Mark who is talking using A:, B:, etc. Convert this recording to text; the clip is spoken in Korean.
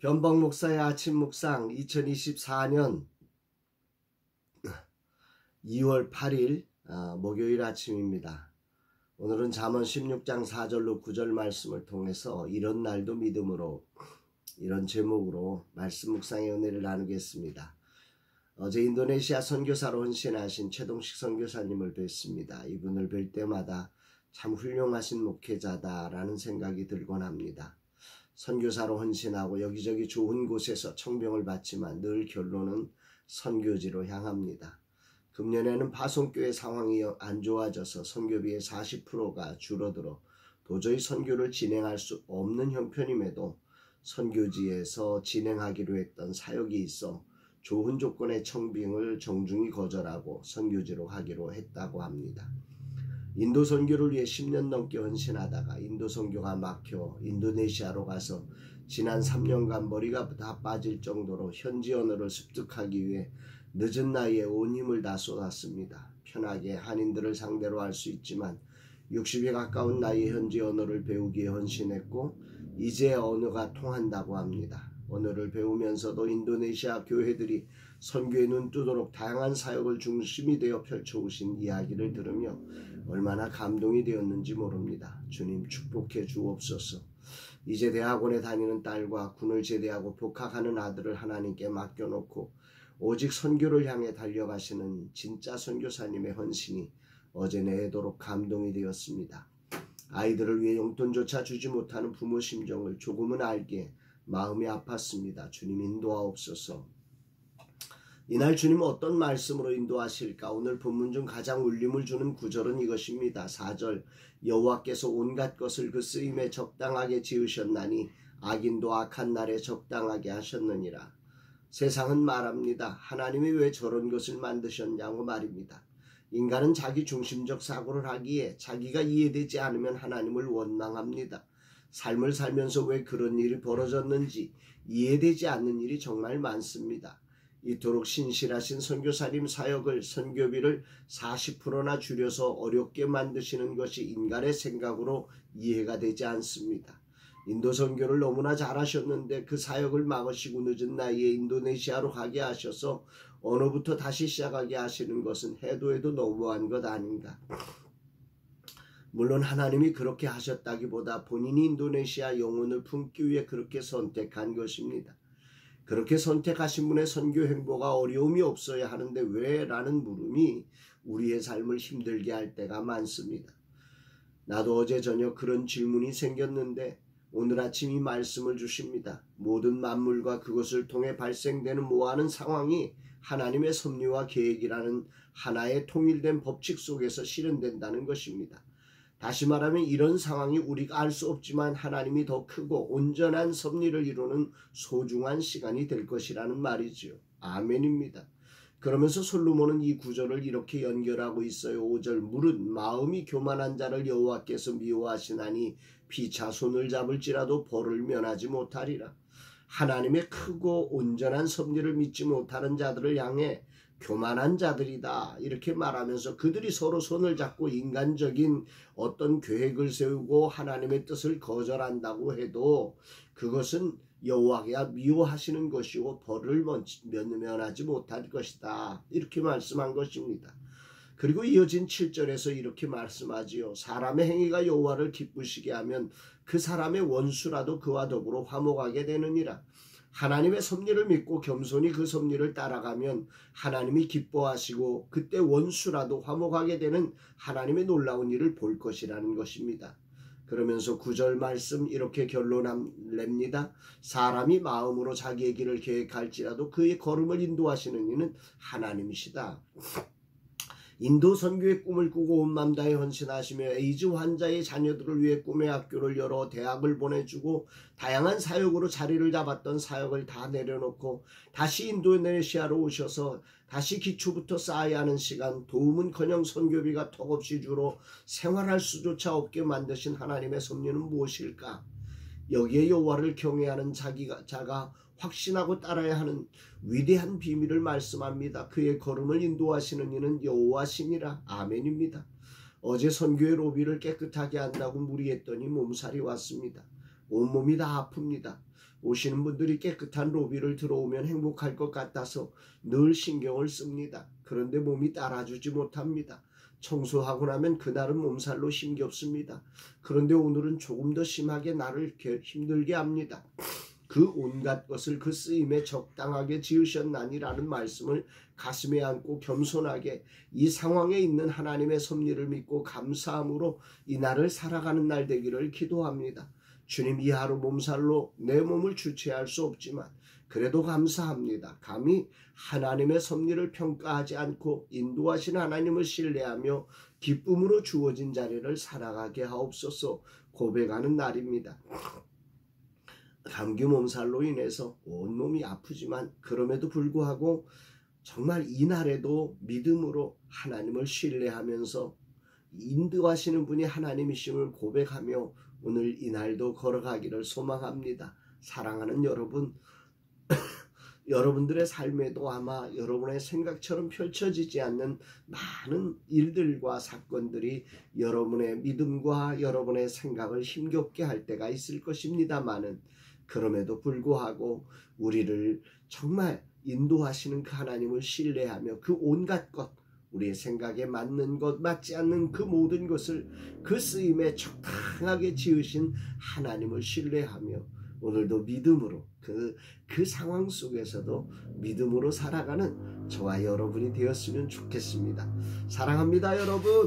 A: 변방 목사의 아침 묵상 2024년 2월 8일 목요일 아침입니다. 오늘은 잠언 16장 4절로 9절 말씀을 통해서 이런 날도 믿음으로, 이런 제목으로 말씀 묵상의 은혜를 나누겠습니다. 어제 인도네시아 선교사로 헌신하신 최동식 선교사님을 뵀습니다. 이분을 뵐 때마다 참 훌륭하신 목회자다라는 생각이 들곤 합니다. 선교사로 헌신하고 여기저기 좋은 곳에서 청병을 받지만 늘 결론은 선교지로 향합니다. 금년에는 파송교회 상황이 안 좋아져서 선교비의 40%가 줄어들어 도저히 선교를 진행할 수 없는 형편임에도 선교지에서 진행하기로 했던 사역이 있어 좋은 조건의 청빙을 정중히 거절하고 선교지로 가기로 했다고 합니다. 인도 선교를 위해 10년 넘게 헌신하다가 인도 선교가 막혀 인도네시아로 가서 지난 3년간 머리가 다 빠질 정도로 현지 언어를 습득하기 위해 늦은 나이에 온 힘을 다 쏟았습니다. 편하게 한인들을 상대로 할 수 있지만 60에 가까운 나이에 현지 언어를 배우기에 헌신했고 이제 언어가 통한다고 합니다. 언어를 배우면서도 인도네시아 교회들이 선교에 눈 뜨도록 다양한 사역을 중심이 되어 펼쳐오신 이야기를 들으며 얼마나 감동이 되었는지 모릅니다. 주님 축복해 주옵소서. 이제 대학원에 다니는 딸과 군을 제대하고 복학하는 아들을 하나님께 맡겨놓고 오직 선교를 향해 달려가시는 진짜 선교사님의 헌신이 어제 내도록 감동이 되었습니다. 아이들을 위해 용돈조차 주지 못하는 부모 심정을 조금은 알게 마음이 아팠습니다. 주님 인도하옵소서. 이날 주님은 어떤 말씀으로 인도하실까? 오늘 본문 중 가장 울림을 주는 구절은 이것입니다. 4절 여호와께서 온갖 것을 그 쓰임에 적당하게 지으셨나니 악인도 악한 날에 적당하게 하셨느니라. 세상은 말합니다. 하나님이 왜 저런 것을 만드셨냐고 말입니다. 인간은 자기 중심적 사고를 하기에 자기가 이해되지 않으면 하나님을 원망합니다. 삶을 살면서 왜 그런 일이 벌어졌는지 이해되지 않는 일이 정말 많습니다. 이토록 신실하신 선교사님 사역을 선교비를 40%나 줄여서 어렵게 만드시는 것이 인간의 생각으로 이해가 되지 않습니다. 인도 선교를 너무나 잘하셨는데 그 사역을 막으시고 늦은 나이에 인도네시아로 가게 하셔서 언어부터 다시 시작하게 하시는 것은 해도 해도 너무한 것 아닌가. 물론 하나님이 그렇게 하셨다기보다 본인이 인도네시아 영혼을 품기 위해 그렇게 선택한 것입니다. 그렇게 선택하신 분의 선교 행보가 어려움이 없어야 하는데 왜? 라는 물음이 우리의 삶을 힘들게 할 때가 많습니다. 나도 어제 저녁 그런 질문이 생겼는데 오늘 아침 이 말씀을 주십니다. 모든 만물과 그것을 통해 발생되는 모아는 상황이 하나님의 섭리와 계획이라는 하나의 통일된 법칙 속에서 실현된다는 것입니다. 다시 말하면 이런 상황이 우리가 알 수 없지만 하나님이 더 크고 온전한 섭리를 이루는 소중한 시간이 될 것이라는 말이지요. 아멘입니다. 그러면서 솔로몬은 이 구절을 이렇게 연결하고 있어요. 5절 무릇 마음이 교만한 자를 여호와께서 미워하시나니 피차 손을 잡을지라도 벌을 면하지 못하리라. 하나님의 크고 온전한 섭리를 믿지 못하는 자들을 향해 교만한 자들이다 이렇게 말하면서 그들이 서로 손을 잡고 인간적인 어떤 계획을 세우고 하나님의 뜻을 거절한다고 해도 그것은 여호와가 미워하시는 것이고 벌을 면하지 못할 것이다 이렇게 말씀한 것입니다. 그리고 이어진 7절에서 이렇게 말씀하지요. 사람의 행위가 여호와를 기쁘시게 하면 그 사람의 원수라도 그와 더불어 화목하게 되느니라. 하나님의 섭리를 믿고 겸손히 그 섭리를 따라가면 하나님이 기뻐하시고 그때 원수라도 화목하게 되는 하나님의 놀라운 일을 볼 것이라는 것입니다. 그러면서 9절 말씀 이렇게 결론냅니다. 사람이 마음으로 자기의 길을 계획할지라도 그의 걸음을 인도하시는 이는 하나님이시다. 인도 선교의 꿈을 꾸고 온 맘 다해 헌신하시며 에이즈 환자의 자녀들을 위해 꿈의 학교를 열어 대학을 보내주고 다양한 사역으로 자리를 잡았던 사역을 다 내려놓고 다시 인도네시아로 오셔서 다시 기초부터 쌓아야 하는 시간, 도움은커녕 선교비가 턱없이 줄어 생활할 수조차 없게 만드신 하나님의 섭리는 무엇일까? 여기에 여호와를 경외하는 자가 확신하고 따라야 하는 위대한 비밀을 말씀합니다. 그의 걸음을 인도하시는 이는 여호와시니라. 아멘입니다. 어제 선교의 로비를 깨끗하게 한다고 무리했더니 몸살이 왔습니다. 온몸이 다 아픕니다. 오시는 분들이 깨끗한 로비를 들어오면 행복할 것 같아서 늘 신경을 씁니다. 그런데 몸이 따라주지 못합니다. 청소하고 나면 그날은 몸살로 힘겹습니다. 그런데 오늘은 조금 더 심하게 나를 힘들게 합니다. 그 온갖 것을 그 쓰임에 적당하게 지으셨나니라는 말씀을 가슴에 안고 겸손하게 이 상황에 있는 하나님의 섭리를 믿고 감사함으로 이 날을 살아가는 날 되기를 기도합니다. 주님, 이 하루 몸살로 내 몸을 주체할 수 없지만 그래도 감사합니다. 감히 하나님의 섭리를 평가하지 않고 인도하신 하나님을 신뢰하며 기쁨으로 주어진 자리를 살아가게 하옵소서 고백하는 날입니다. 감기 몸살로 인해서 온몸이 아프지만 그럼에도 불구하고 정말 이 날에도 믿음으로 하나님을 신뢰하면서 인도하시는 분이 하나님이심을 고백하며 오늘 이 날도 걸어가기를 소망합니다. 사랑하는 여러분, 여러분들의 삶에도 아마 여러분의 생각처럼 펼쳐지지 않는 많은 일들과 사건들이 여러분의 믿음과 여러분의 생각을 힘겹게 할 때가 있을 것입니다마는 그럼에도 불구하고 우리를 정말 인도하시는 그 하나님을 신뢰하며 그 온갖 것, 우리의 생각에 맞는 것, 맞지 않는 그 모든 것을 그 쓰임에 적당하게 지으신 하나님을 신뢰하며 오늘도 믿음으로 그 상황 속에서도 믿음으로 살아가는 저와 여러분이 되었으면 좋겠습니다. 사랑합니다, 여러분.